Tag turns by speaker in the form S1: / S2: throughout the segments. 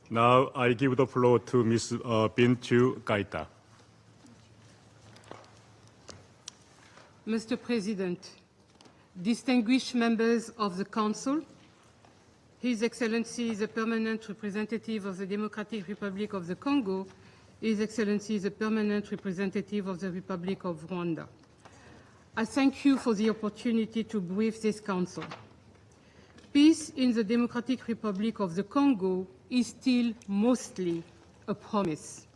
S1: Now I give the floor to Ms. Bintou Keita.
S2: Mr. President, distinguished members of the Council, His Excellency the Permanent Representative of the Democratic Republic of the Congo, His Excellency the Permanent Representative of the Republic of Rwanda. I thank you for the opportunity to brief this Council. Peace in the Democratic Republic of the Congo is still mostly a promise.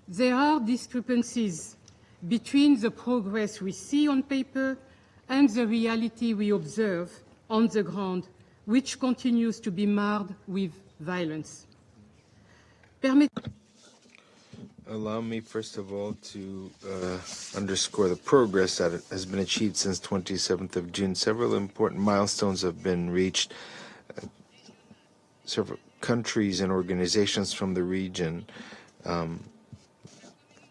S2: There are discrepancies between the progress we see on paper and the reality we observe on the ground, which continues to be marred with violence.
S3: Allow me, first of all, to underscore the progress that has been achieved since 27th of June. Several important milestones have been reached. Several countries and organizations from the region,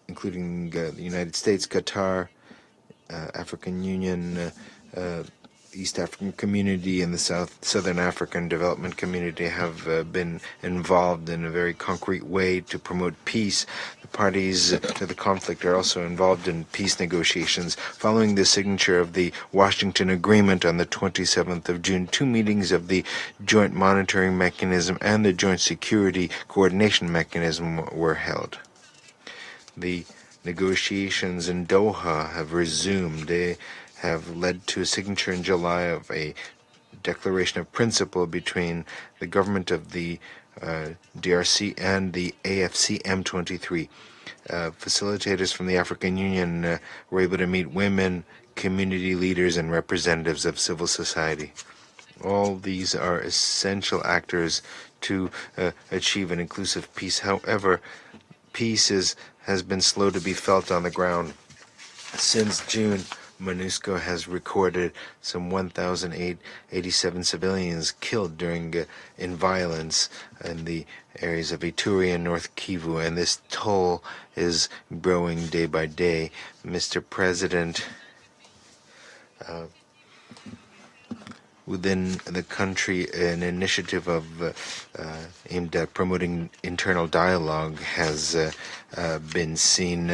S3: including the United States, Qatar, African Union, East African Community, and the Southern African Development Community have been involved in a very concrete way to promote peace. The parties to the conflict are also involved in peace negotiations. Following the signature of the Washington Agreement on the 27th of June, 2 meetings of the Joint Monitoring Mechanism and the Joint Security Coordination Mechanism were held. The negotiations in Doha have resumed. They have led to a signature in July of a declaration of principle between the government of the DRC and the AFC M23. Facilitators from the African Union were able to meet women, community leaders, and representatives of civil society. All these are essential actors to achieve an inclusive peace. However, peace has been slow to be felt on the ground. Since June, MONUSCO has recorded some 1,087 civilians killed in violence in the areas of Ituri and North Kivu, and this toll is growing day by day. Mr. President, within the country, an initiative aimed at promoting internal dialogue has been seen.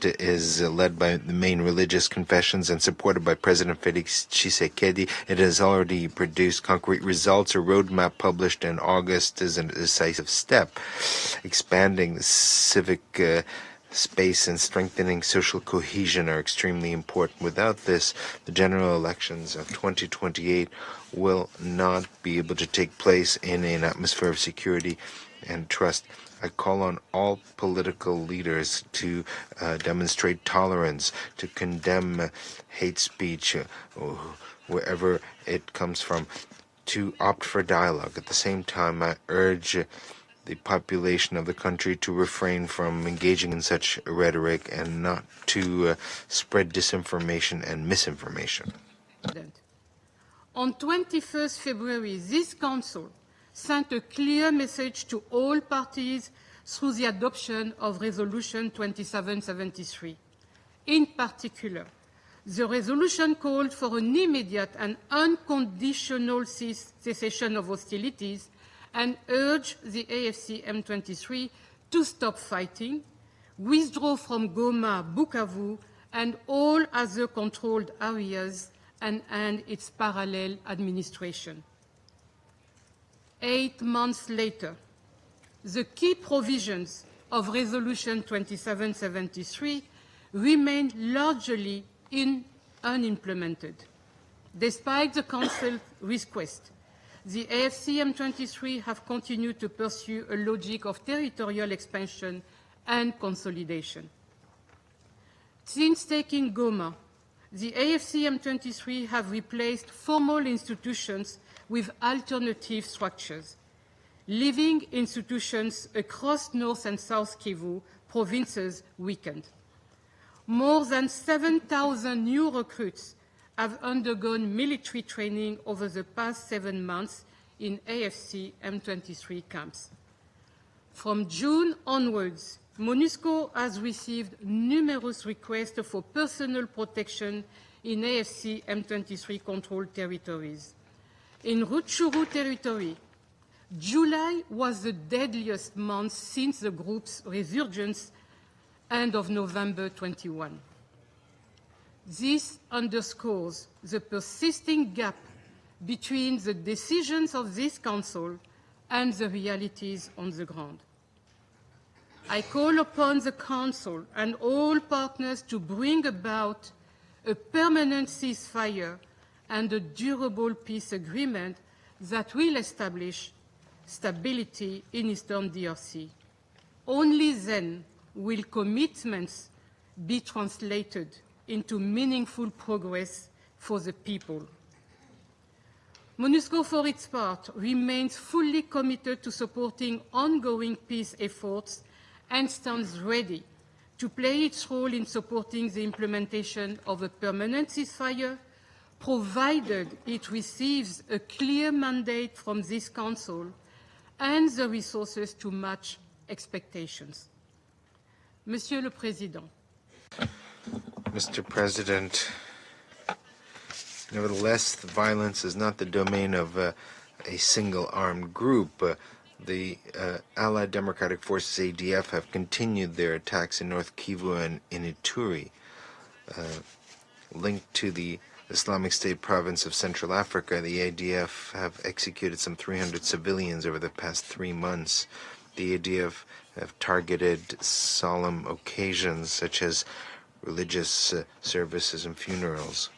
S3: Is led by the main religious confessions and supported by President Felix Tshisekedi. It has already produced concrete results. A roadmap published in August is a decisive step, expanding the civic space and strengthening social cohesion are extremely important. Without this, the general elections of 2028 will not be able to take place in an atmosphere of security and trust. I call on all political leaders to demonstrate tolerance, to condemn hate speech wherever it comes from, to opt for dialogue. At the same time, I urge the population of the country to refrain from engaging in such rhetoric and not to spread disinformation and misinformation.
S2: On 21st February, this Council sent a clear message to all parties through the adoption of Resolution 2773. In particular, the resolution called for an immediate and unconditional cessation of hostilities and urged the AFC M23 to stop fighting, withdraw from Goma, Bukavu, and all other controlled areas, and end its parallel administration. 8 months later, the key provisions of Resolution 2773 remain largely unimplemented. Despite the Council's request, the AFC M23 have continued to pursue a logic of territorial expansion and consolidation. Since taking Goma, the AFC M23 have replaced formal institutions with alternative structures, leaving institutions across North and South Kivu provinces weakened. More than 7,000 new recruits have undergone military training over the past 7 months in AFC M23 camps. From June onwards, MONUSCO has received numerous requests for personal protection in AFC M23 controlled territories. In Rutshuru territory, July was the deadliest month since the group's resurgence end of November 21. This underscores the persisting gap between the decisions of this Council and the realities on the ground. I call upon the Council and all partners to bring about a permanent ceasefire and a durable peace agreement that will establish stability in Eastern DRC. Only then will commitments be translated into meaningful progress for the people. MONUSCO, for its part, remains fully committed to supporting ongoing peace efforts and stands ready to play its role in supporting the implementation of a permanent ceasefire, provided it receives a clear mandate from this Council and the resources to match expectations. Monsieur le Président.
S3: Mr. President, nevertheless, the violence is not the domain of a single armed group. The Allied Democratic Forces, ADF, have continued their attacks in North Kivu and in Ituri, linked to the Islamic State province of Central Africa. The ADF have executed some 300 civilians over the past 3 months. The ADF have targeted solemn occasions such as religious services and funerals.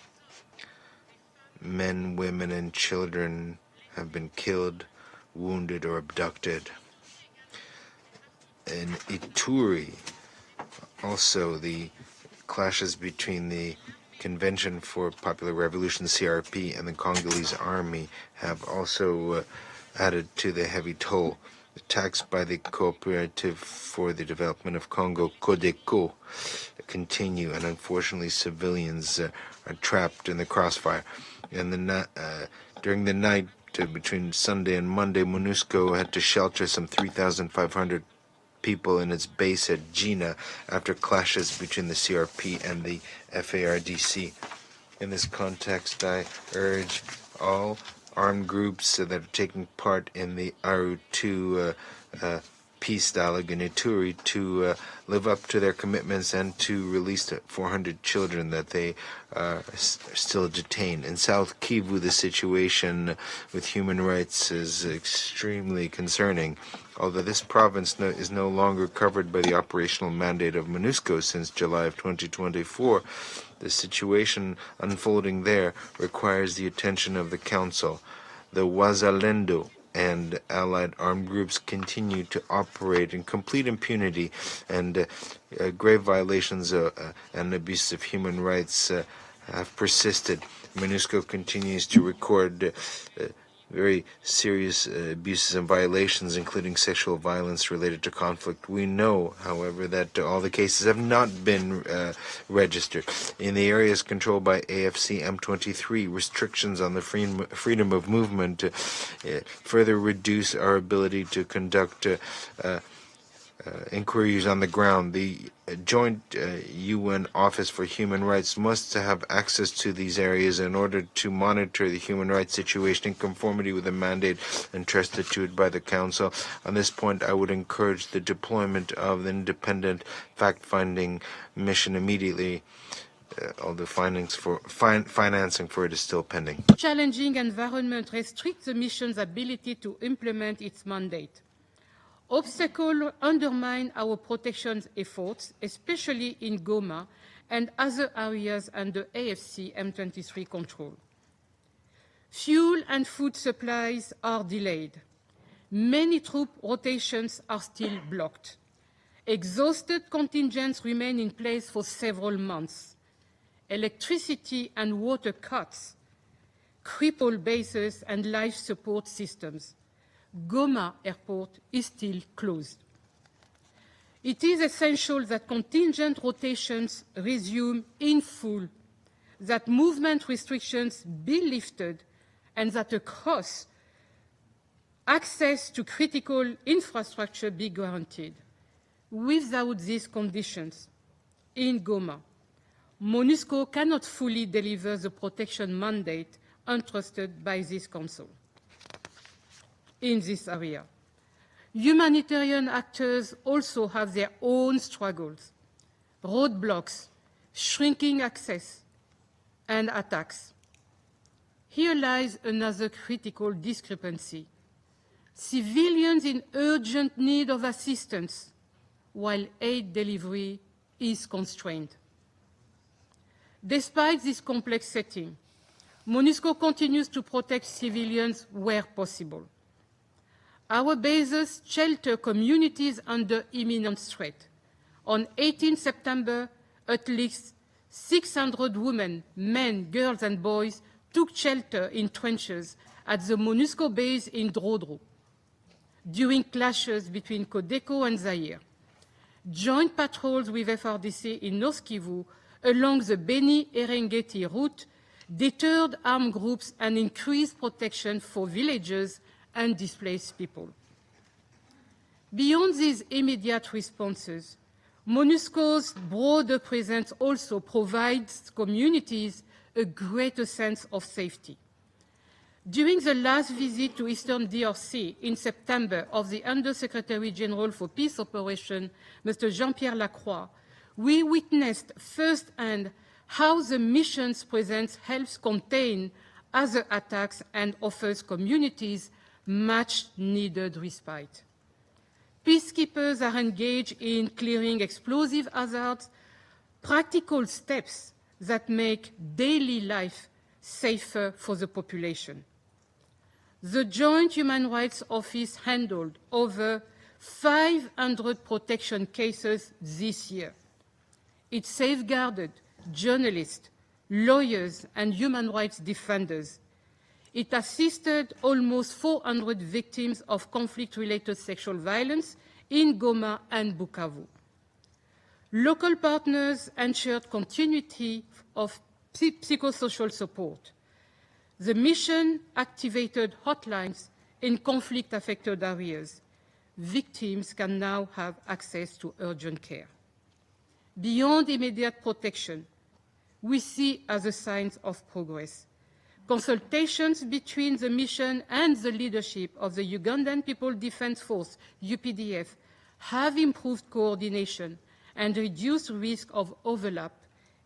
S3: Men, women, and children have been killed, wounded, or abducted. In Ituri, also the clashes between the Convention for Popular Revolution, CRP, and the Congolese army have also added to the heavy toll. Attacks by the Cooperative for the Development of Congo, CODECO, continue, and unfortunately civilians are trapped in the crossfire. And during the night between Sunday and Monday, MONUSCO had to shelter some 3,500 people in its base at Gina after clashes between the CRP and the FARDC. In this context, I urge all armed groups that are taking part in the Aru-2 peace dialogue in Ituri to live up to their commitments and to release the 400 children that they are still detained. In South Kivu, the situation with human rights is extremely concerning. Although this province is no longer covered by the operational mandate of MONUSCO since July of 2024, the situation unfolding there requires the attention of the Council. The Wazalendo and allied armed groups continue to operate in complete impunity, and grave violations and abuses of human rights have persisted. MONUSCO continues to record very serious abuses and violations, including sexual violence related to conflict. We know, however, that all the cases have not been registered. In the areas controlled by AFC M23, restrictions on the freedom of movement further reduce our ability to conduct inquiries on the ground. The joint UN Office for Human Rights must have access to these areas in order to monitor the human rights situation in conformity with the mandate entrusted to it by the Council. On this point, I would encourage the deployment of the independent fact-finding mission immediately. Although financing for it is still pending.
S2: Challenging environment restricts the mission's ability to implement its mandate. Obstacles undermine our protection efforts, especially in Goma and other areas under AFC M23 control. Fuel and food supplies are delayed. Many troop rotations are still blocked. Exhausted contingents remain in place for several months. Electricity and water cuts cripple bases and life support systems. Goma Airport is still closed. It is essential that contingent rotations resume in full, that movement restrictions be lifted, and that across access to critical infrastructure be guaranteed. Without these conditions, in Goma, MONUSCO cannot fully deliver the protection mandate entrusted by this Council. in this area. Humanitarian actors also have their own struggles, roadblocks, shrinking access, and attacks. Here lies another critical discrepancy. Civilians in urgent need of assistance, while aid delivery is constrained. Despite this complex setting, MONUSCO continues to protect civilians where possible. Our bases shelter communities under imminent threat. On 18 September, at least 600 women, men, girls, and boys took shelter in trenches at the MONUSCO base in Drodro during clashes between Codeco and Zaire. Joint patrols with FRDC in North Kivu along the Beni-Erengeti route deterred armed groups and increased protection for villagers and displaced people. Beyond these immediate responses, MONUSCO's broader presence also provides communities a greater sense of safety. During the last visit to Eastern DRC in September of the Undersecretary General for Peace Operations, Mr. Jean-Pierre Lacroix, we witnessed firsthand how the mission's presence helps contain other attacks and offers communities much-needed respite. Peacekeepers are engaged in clearing explosive hazards, practical steps that make daily life safer for the population. The Joint Human Rights Office handled over 500 protection cases this year. It safeguarded journalists, lawyers, and human rights defenders. It assisted almost 400 victims of conflict-related sexual violence in Goma and Bukavu. Local partners ensured continuity of psychosocial support. The mission activated hotlines in conflict-affected areas. Victims can now have access to urgent care. Beyond immediate protection, we see other signs of progress. Consultations between the mission and the leadership of the Ugandan People Defense Force, UPDF, have improved coordination and reduced risk of overlap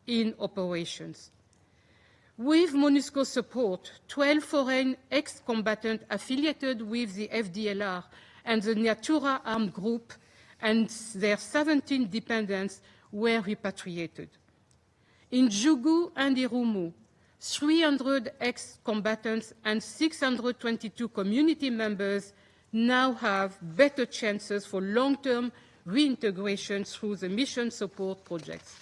S2: in operations. With MONUSCO support, 12 foreign ex-combatants affiliated with the FDLR and the Nyatura armed group and their 17 dependents were repatriated. In Djougou and Irumu, 300 ex-combatants and 622 community members now have better chances for long-term reintegration through the mission support projects.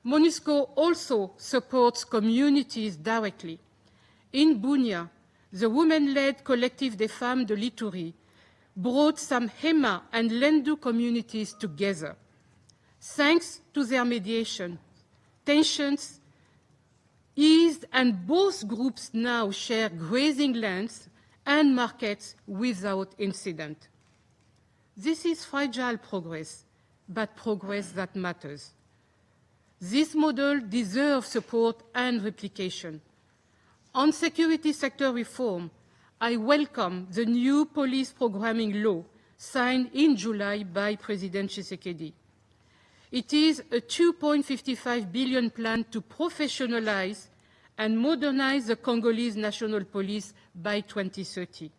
S2: MONUSCO also supports communities directly. In Bunia, the women-led collective des Femmes de l'Ituri brought some Hema and Lendu communities together. Thanks to their mediation, tensions eased and both groups now share grazing lands and markets without incident. This is fragile progress, but progress that matters. This model deserves support and replication. On security sector reform, I welcome the new police programming law signed in July by President Tshisekedi. It is a 2.55 billion plan to professionalize and modernize the Congolese National Police by 2030.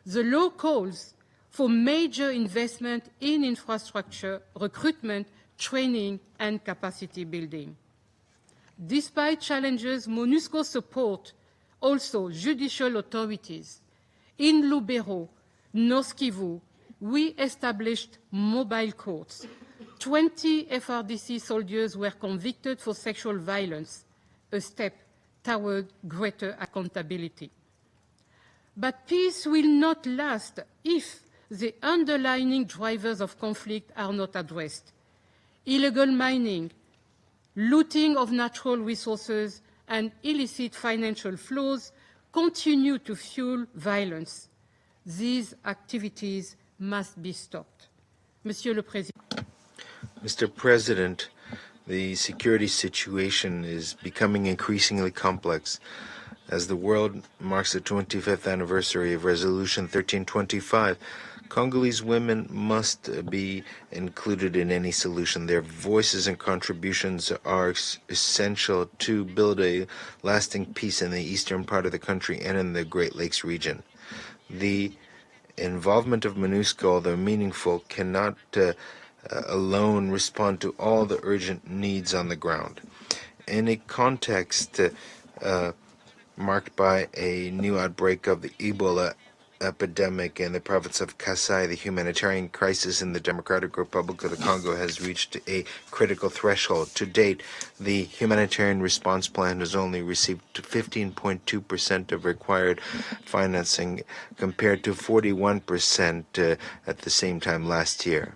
S2: The law calls for major investment in infrastructure, recruitment, training, and capacity building. Despite challenges, MONUSCO support also judicial authorities. In Lubero, North Kivu, we established mobile courts. 20 FRDC soldiers were convicted for sexual violence, a step toward greater accountability. But peace will not last if the underlying drivers of conflict are not addressed. Illegal mining, looting of natural resources, and illicit financial flows continue to fuel violence. These activities must be stopped. Monsieur le Président.
S3: Mr. President, the security situation is becoming increasingly complex. As the world marks the 25th anniversary of Resolution 1325, Congolese women must be included in any solution. Their voices and contributions are essential to build a lasting peace in the eastern part of the country and in the Great Lakes region. The involvement of MONUSCO, although meaningful, cannot alone respond to all the urgent needs on the ground. In a context marked by a new outbreak of the Ebola epidemic in the province of Kasai, the humanitarian crisis in the Democratic Republic of the Congo has reached a critical threshold. To date, the humanitarian response plan has only received 15.2% of required financing compared to 41% at the same time last year.